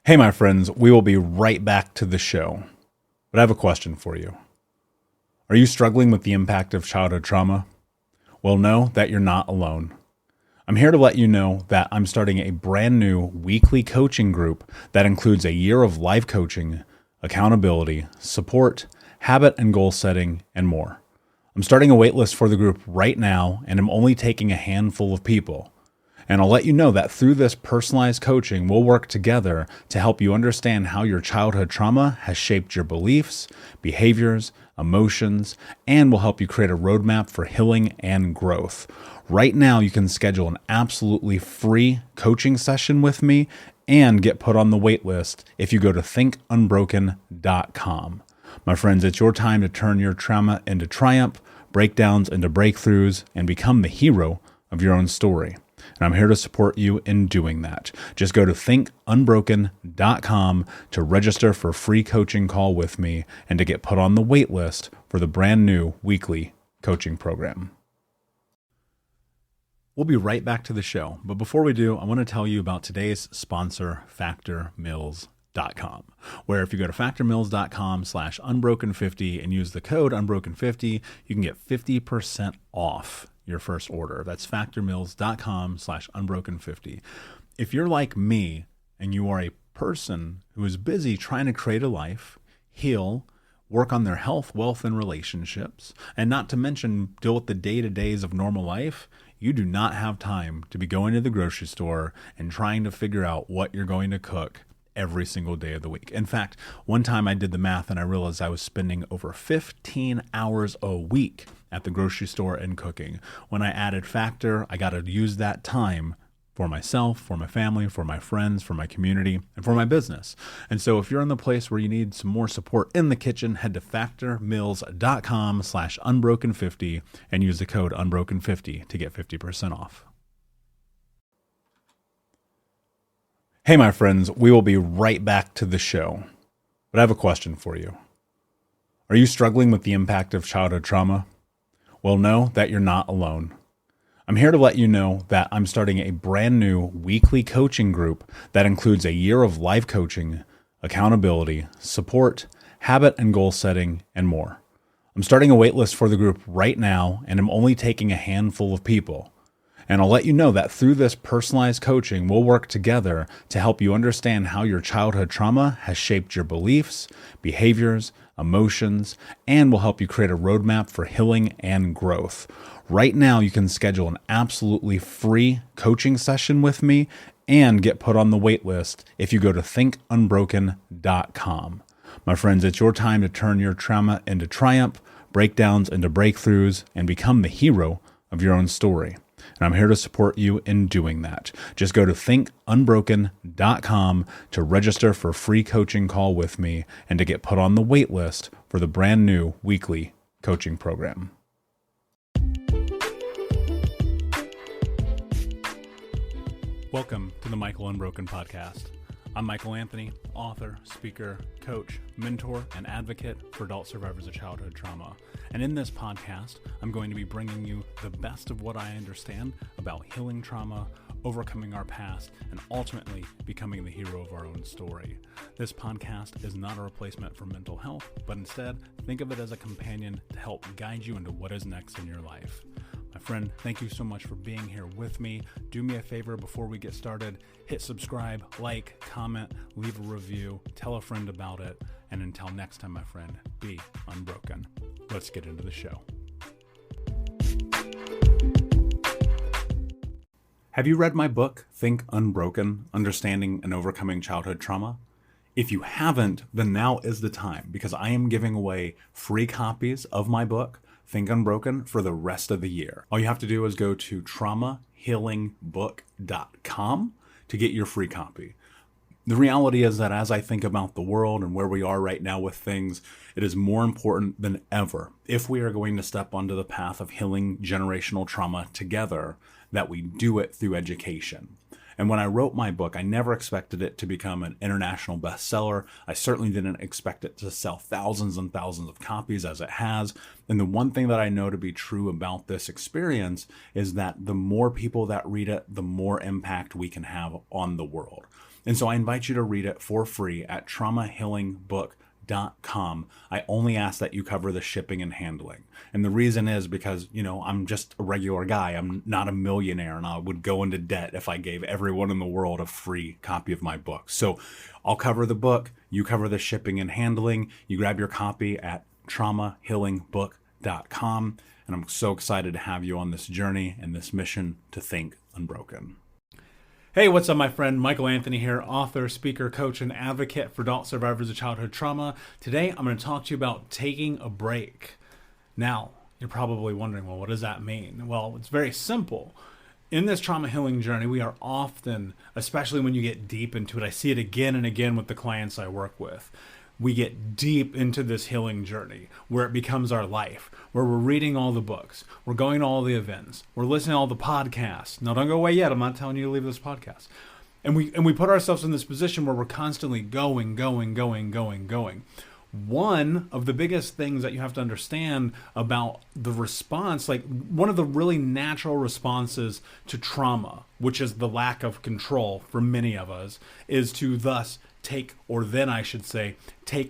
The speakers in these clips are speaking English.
Hey, my friends, we will be right back to the show. But I have a question for you. Are you struggling with the impact of childhood trauma? Well, know that you're not alone. I'm here to let you know that I'm starting a brand new weekly coaching group that includes a year of life coaching, accountability, support, habit and goal setting, and more. I'm starting a waitlist for the group right now, and I'm only taking a handful of people. And I'll let you know that through this personalized coaching, we'll work together to help you understand how your childhood trauma has shaped your beliefs, behaviors, emotions, and will help you create a roadmap for healing and growth. Right now, you can schedule an absolutely free coaching session with me and get put on the wait list if you go to thinkunbroken.com. My friends, it's your time to turn your trauma into triumph, breakdowns into breakthroughs, and become the hero of your own story. And I'm here to support you in doing that. Just go to thinkunbroken.com to register for a free coaching call with me and to get put on the wait list for the brand new weekly coaching program. We'll be right back to the show. But before we do, I want to tell you about today's sponsor, factormeals.com, where if you go to factormeals.com/unbroken50 and use the code unbroken50, you can get 50% off your first order. That's factormeals.com/unbroken50. If you're like me and you are a person who is busy trying to create a life, heal, work on their health, wealth, and relationships, and not to mention deal with the day-to-days of normal life, you do not have time to be going to the grocery store and trying to figure out what you're going to cook every single day of the week. In fact, one time I did the math and I realized I was spending over 15 hours a week at the grocery store and cooking. When I added Factor, I got to use that time for myself, for my family, for my friends, for my community, and for my business. And so if you're in the place where you need some more support in the kitchen, head to factormeals.com/unbroken50 and use the code unbroken50 to get 50% off. Hey, my friends, we will be right back to the show. But I have a question for you. Are you struggling with the impact of childhood trauma? Well, know that you're not alone. I'm here to let you know that I'm starting a brand new weekly coaching group that includes a year of life coaching, accountability, support, habit and goal setting, and more. I'm starting a waitlist for the group right now, and I'm only taking a handful of people. And I'll let you know that through this personalized coaching, we'll work together to help you understand how your childhood trauma has shaped your beliefs, behaviors, emotions, and will help you create a roadmap for healing and growth. Right now, you can schedule an absolutely free coaching session with me and get put on the wait list if you go to thinkunbroken.com. My friends, it's your time to turn your trauma into triumph, breakdowns into breakthroughs, and become the hero of your own story. And I'm here to support you in doing that. Just go to thinkunbroken.com to register for a free coaching call with me and to get put on the wait list for the brand new weekly coaching program. Welcome to the Michael Unbroken podcast. I'm Michael Anthony, author, speaker, coach, mentor, and advocate for adult survivors of childhood trauma. And in this podcast, I'm going to be bringing you the best of what I understand about healing trauma, overcoming our past, and ultimately becoming the hero of our own story. This podcast is not a replacement for mental health, but instead, think of it as a companion to help guide you into what is next in your life. My friend, thank you so much for being here with me. Do me a favor before we get started. Hit subscribe, like, comment, leave a review, tell a friend about it. And until next time, my friend, be unbroken. Let's get into the show. Have you read my book, Think Unbroken, Understanding and Overcoming Childhood Trauma? If you haven't, then now is the time because I am giving away free copies of my book, Think Unbroken, for the rest of the year. All you have to do is go to traumahealingbook.com to get your free copy. The reality is that as I think about the world and where we are right now with things, it is more important than ever, if we are going to step onto the path of healing generational trauma together, that we do it through education. And when I wrote my book, I never expected it to become an international bestseller. I certainly didn't expect it to sell thousands and thousands of copies as it has. And the one thing that I know to be true about this experience is that the more people that read it, the more impact we can have on the world. And so I invite you to read it for free at traumahealingbook.com. I only ask that you cover the shipping and handling. And the reason is because, I'm just a regular guy. I'm not a millionaire, and I would go into debt if I gave everyone in the world a free copy of my book. So I'll cover the book. You cover the shipping and handling. You grab your copy at traumahealingbook.com. And I'm so excited to have you on this journey and this mission to think unbroken. Hey, what's up, my friend? Michael Anthony here, author, speaker, coach, and advocate for adult survivors of childhood trauma. Today, I'm going to talk to you about taking a break. Now, you're probably wondering, well, what does that mean? Well, it's very simple. In this trauma healing journey, we are often, especially when you get deep into it, I see it again and again with the clients I work with. We get deep into this healing journey where it becomes our life, where we're reading all the books, we're going to all the events, we're listening to all the podcasts. Now, don't go away yet. I'm not telling you to leave this podcast. And we put ourselves in this position where we're constantly going. One of the biggest things that you have to understand about the response, like one of the really natural responses to trauma, which is the lack of control for many of us, is to thus take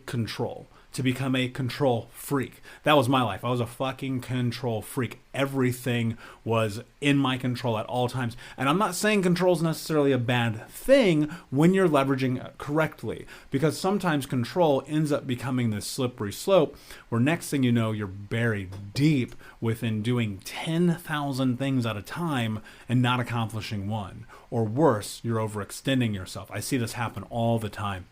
control, to become a control freak. That was my life. I was a fucking control freak. Everything was in my control at all times. And I'm not saying control is necessarily a bad thing when you're leveraging it correctly, because sometimes control ends up becoming this slippery slope where next thing you know, you're buried deep within doing 10,000 things at a time and not accomplishing one. Or worse, you're overextending yourself. I see this happen all the time.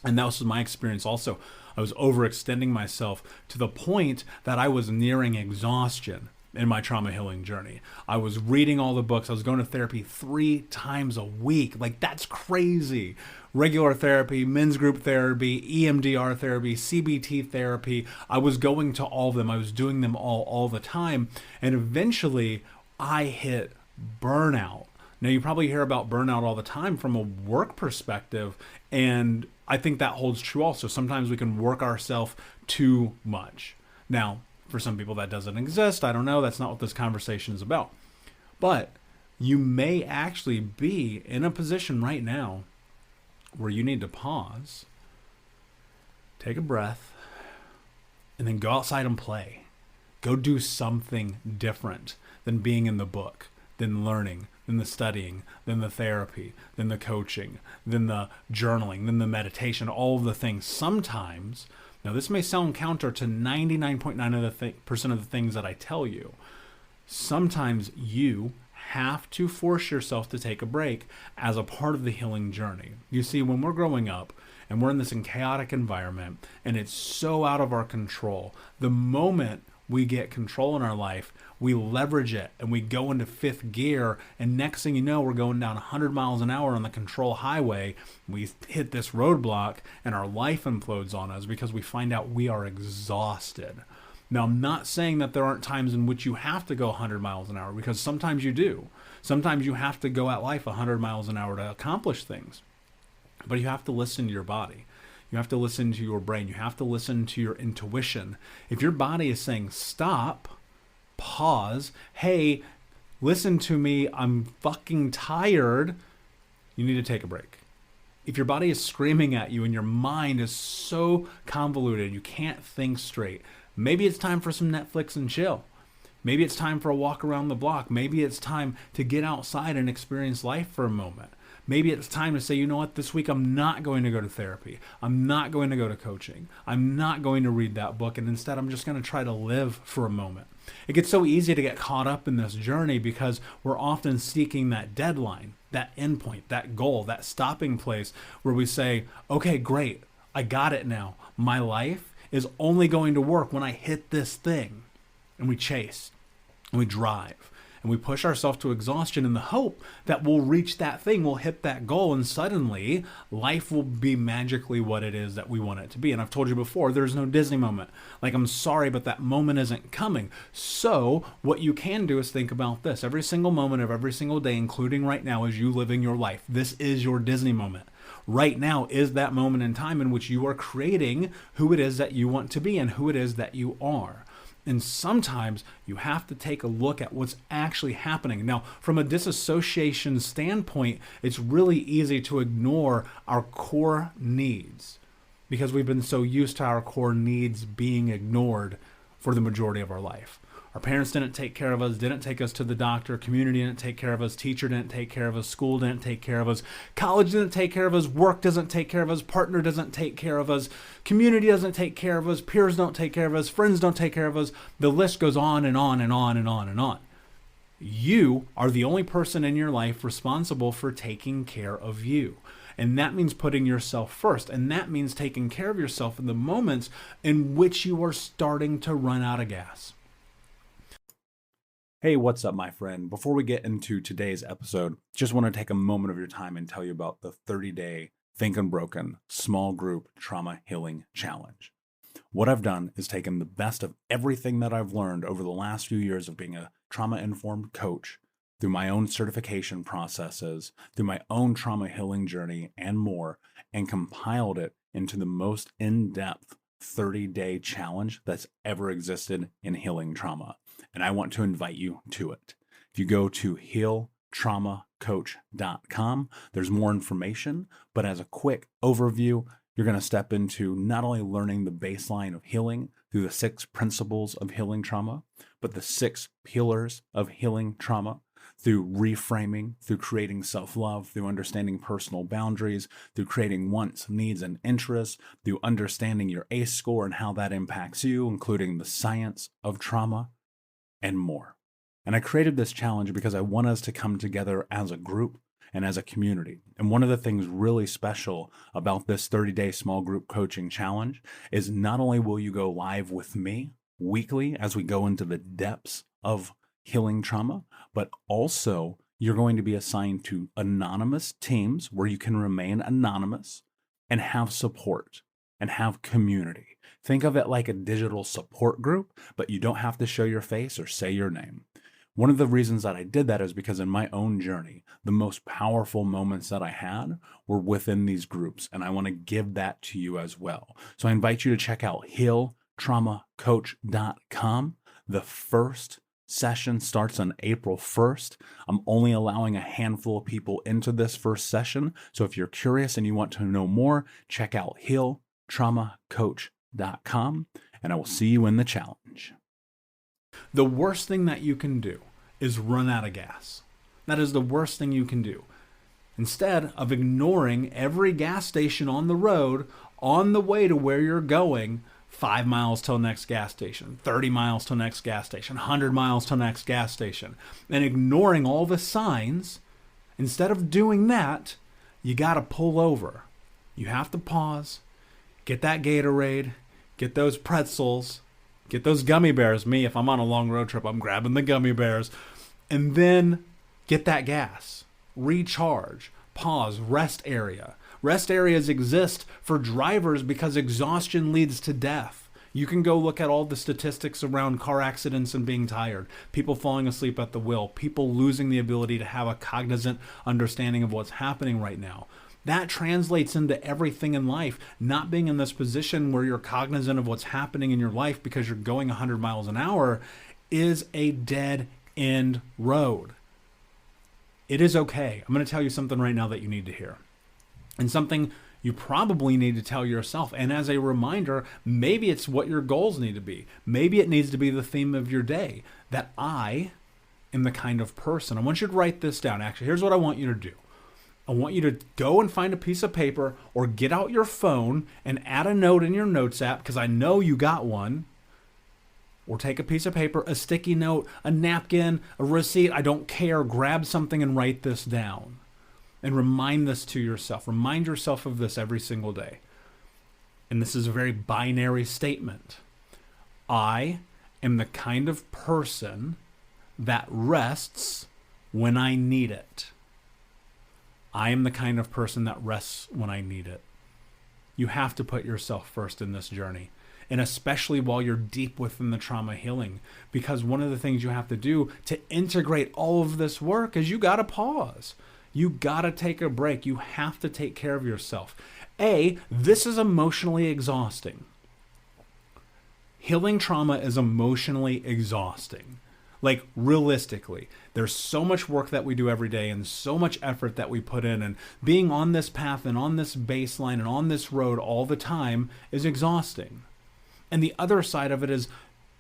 And that was my experience also. I was overextending myself to the point that I was nearing exhaustion in my trauma healing journey. I was reading all the books. I was going to therapy 3 times a week. Like, that's crazy. Regular therapy, men's group therapy, EMDR therapy, CBT therapy. I was going to all of them. I was doing them all the time. And eventually I hit burnout. Now, you probably hear about burnout all the time from a work perspective, and I think that holds true also. Sometimes we can work ourselves too much. Now, for some people that doesn't exist. I don't know. That's not what this conversation is about. But you may actually be in a position right now where you need to pause, take a breath, and then go outside and play. Go do something different than being in the book, than learning, than the studying, than the therapy, than the coaching, than the journaling, than the meditation, all of the things. Sometimes, now this may sound counter to 99.9% of the things that I tell you. Sometimes you have to force yourself to take a break as a part of the healing journey. You see, when we're growing up and we're in this chaotic environment and it's so out of our control, the moment we get control in our life, we leverage it and we go into 5th gear, and next thing you know, we're going down 100 miles an hour on the control highway. We hit this roadblock and our life implodes on us because we find out we are exhausted. Now, I'm not saying that there aren't times in which you have to go 100 miles an hour, because sometimes you do. Sometimes you have to go at life 100 miles an hour to accomplish things. But you have to listen to your body. You have to listen to your brain. You have to listen to your intuition. If your body is saying, stop, pause, hey, listen to me, I'm fucking tired, you need to take a break. If your body is screaming at you and your mind is so convoluted, you can't think straight, maybe it's time for some Netflix and chill. Maybe it's time for a walk around the block. Maybe it's time to get outside and experience life for a moment. Maybe it's time to say, you know what, this week I'm not going to go to therapy. I'm not going to go to coaching. I'm not going to read that book. And instead, I'm just going to try to live for a moment. It gets so easy to get caught up in this journey because we're often seeking that deadline, that endpoint, that goal, that stopping place where we say, okay, great, I got it now. My life is only going to work when I hit this thing. And we chase and we drive And we push ourselves to exhaustion in the hope that we'll reach that thing, we'll hit that goal, and suddenly life will be magically what it is that we want it to be. And I've told you before, there's no Disney moment. Like, I'm sorry, but that moment isn't coming. So what you can do is think about this. Every single moment of every single day, including right now, is you living your life. This is your Disney moment. Right now is that moment in time in which you are creating who it is that you want to be and who it is that you are. And sometimes you have to take a look at what's actually happening. Now, from a disassociation standpoint, it's really easy to ignore our core needs because we've been so used to our core needs being ignored for the majority of our life. Our parents didn't take care of us, didn't take us to the doctor, community didn't take care of us, teacher didn't take care of us, school didn't take care of us, college didn't take care of us, work doesn't take care of us, partner doesn't take care of us, community doesn't take care of us, peers don't take care of us, friends don't take care of us. The list goes on and on and on and on and on. You are the only person in your life responsible for taking care of you. And that means putting yourself first. And that means taking care of yourself in the moments in which you are starting to run out of gas. Hey, what's up, my friend? Before we get into today's episode, just want to take a moment of your time and tell you about the 30-day Think Unbroken small group trauma healing challenge. What I've done is taken the best of everything that I've learned over the last few years of being a trauma-informed coach, through my own certification processes, through my own trauma healing journey, and more, and compiled it into the most in-depth 30-day challenge that's ever existed in healing trauma. And I want to invite you to it. If you go to healtraumacoach.com, there's more information, but as a quick overview, you're going to step into not only learning the baseline of healing through the 6 principles of healing trauma, but the 6 pillars of healing trauma, through reframing, through creating self-love, through understanding personal boundaries, through creating wants, needs, and interests, through understanding your ACE score and how that impacts you, including the science of trauma, and more. And I created this challenge because I want us to come together as a group and as a community. And one of the things really special about this 30-day small group coaching challenge is not only will you go live with me weekly as we go into the depths of healing trauma, but also you're going to be assigned to anonymous teams where you can remain anonymous and have support and have community. Think of it like a digital support group, but you don't have to show your face or say your name. One of the reasons that I did that is because in my own journey, the most powerful moments that I had were within these groups, and I want to give that to you as well. So I invite you to check out healtraumacoach.com. The first session starts on April 1st. I'm only allowing a handful of people into this first session. So if you're curious and you want to know more, check out healtraumacoach.com, and I will see you in the challenge. The worst thing that you can do is run out of gas. That is the worst thing you can do. Instead of ignoring every gas station on the road on the way to where you're going, 5 miles till next gas station, 30 miles till next gas station, 100 miles till next gas station, and ignoring all the signs, instead of doing that, you got to pull over. You have to pause, get that Gatorade, get those pretzels, get those gummy bears. Me, if I'm on a long road trip, I'm grabbing the gummy bears, and then get that gas, recharge, pause, rest area. Rest areas exist for drivers because exhaustion leads to death. You can go look at all the statistics around car accidents and being tired, people falling asleep at the wheel, people losing the ability to have a cognizant understanding of what's happening right now. That translates into everything in life. Not being in this position where you're cognizant of what's happening in your life because you're going 100 miles an hour is a dead end road. It is okay. I'm going to tell you something right now that you need to hear. And something you probably need to tell yourself. And as a reminder, maybe it's what your goals need to be. Maybe it needs to be the theme of your day, that I am the kind of person. I want you to write this down. Actually, here's what I want you to do. I want you to go and find a piece of paper or get out your phone and add a note in your notes app, because I know you got one. Or take a piece of paper, a sticky note, a napkin, a receipt. I don't care. Grab something and write this down. And remind this to yourself. Remind yourself of this every single day. And this is a very binary statement. I am the kind of person that rests when I need it. I am the kind of person that rests when I need it. You have to put yourself first in this journey, and especially while you're deep within the trauma healing, because one of the things you have to do to integrate all of this work is you got to pause. You got to take a break. You have to take care of yourself. This is emotionally exhausting. Healing trauma is emotionally exhausting. Like, realistically, there's so much work that we do every day and so much effort that we put in, and being on this path and on this baseline and on this road all the time is exhausting. And the other side of it is,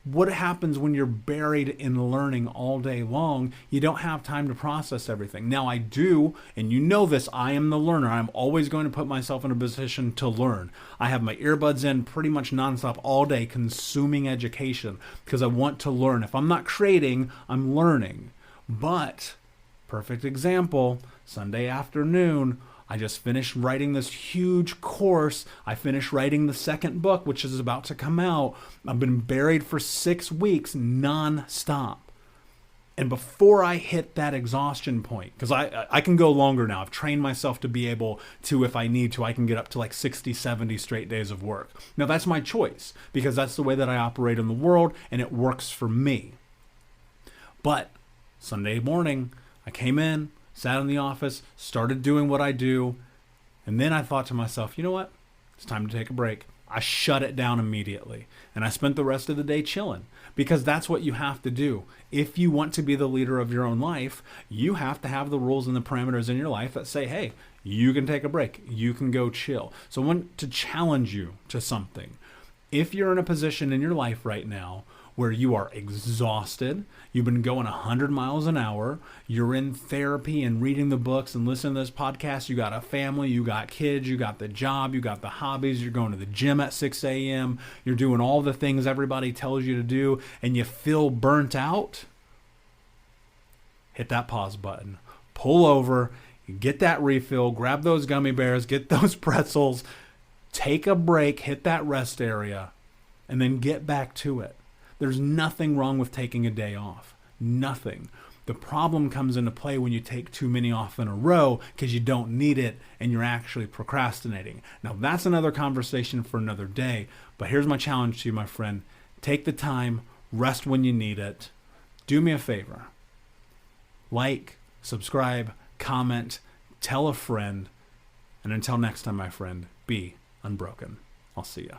what happens when you're buried in learning all day long? You don't have time to process everything. Now I do, and you know this, I am the learner. I'm always going to put myself in a position to learn. I have my earbuds in pretty much nonstop all day, consuming education because I want to learn. If I'm not creating, I'm learning. But, perfect example, Sunday afternoon, I just finished writing this huge course. I finished writing the second book, which is about to come out. I've been buried for 6 weeks non-stop. And before I hit that exhaustion point, because I can go longer now. I've trained myself to be able to, if I need to, I can get up to like 60, 70 straight days of work. Now that's my choice, because that's the way that I operate in the world, and it works for me. But Sunday morning, I came in, sat in the office, started doing what I do, and then I thought to myself, you know what? It's time to take a break. I shut it down immediately, and I spent the rest of the day chilling, because that's what you have to do. If you want to be the leader of your own life, you have to have the rules and the parameters in your life that say, hey, you can take a break. You can go chill. So I want to challenge you to something. If you're in a position in your life right now where you are exhausted, you've been going 100 miles an hour, you're in therapy and reading the books and listening to this podcast, you got a family, you got kids, you got the job, you got the hobbies, you're going to the gym at 6 a.m., you're doing all the things everybody tells you to do, and you feel burnt out, hit that pause button. Pull over, get that refill, grab those gummy bears, get those pretzels, take a break, hit that rest area, and then get back to it. There's nothing wrong with taking a day off. Nothing. The problem comes into play when you take too many off in a row because you don't need it and you're actually procrastinating. Now, that's another conversation for another day. But here's my challenge to you, my friend. Take the time, rest when you need it. Do me a favor. Like, subscribe, comment, tell a friend. And until next time, my friend, be unbroken. I'll see ya.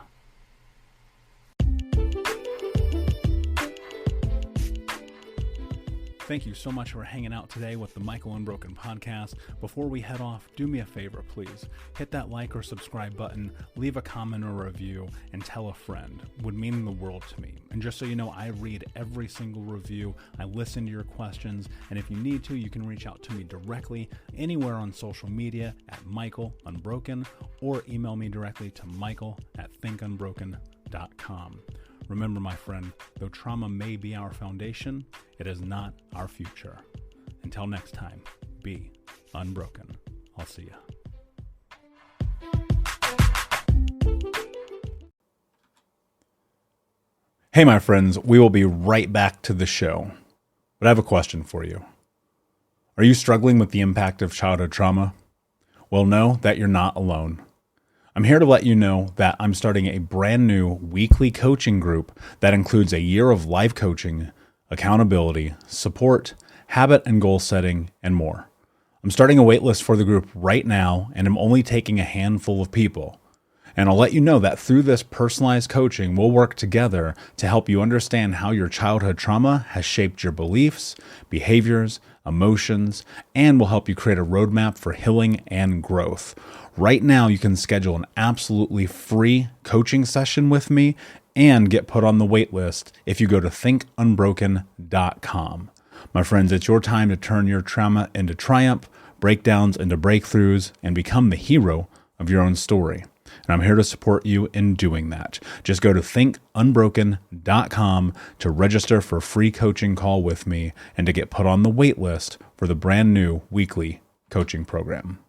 Thank you so much for hanging out today with the Michael Unbroken podcast. Before we head off, do me a favor, please. Hit that like or subscribe button, leave a comment or review, and tell a friend. It would mean the world to me. And just so you know, I read every single review. I listen to your questions. And if you need to, you can reach out to me directly anywhere on social media at Michael Unbroken, or email me directly to michael@thinkunbroken.com. Remember, my friend, though trauma may be our foundation, it is not our future. Until next time, be unbroken. I'll see ya. Hey, my friends, we will be right back to the show. But I have a question for you. Are you struggling with the impact of childhood trauma? Well, know that you're not alone. I'm here to let you know that I'm starting a brand new weekly coaching group that includes a year of live coaching, accountability, support, habit and goal setting, and more. I'm starting a waitlist for the group right now, and I'm only taking a handful of people. And I'll let you know that through this personalized coaching, we'll work together to help you understand how your childhood trauma has shaped your beliefs, behaviors, emotions, and will help you create a roadmap for healing and growth. Right now, you can schedule an absolutely free coaching session with me and get put on the wait list if you go to thinkunbroken.com. My friends, it's your time to turn your trauma into triumph, breakdowns into breakthroughs, and become the hero of your own story. And I'm here to support you in doing that. Just go to thinkunbroken.com to register for a free coaching call with me and to get put on the wait list for the brand new weekly coaching program.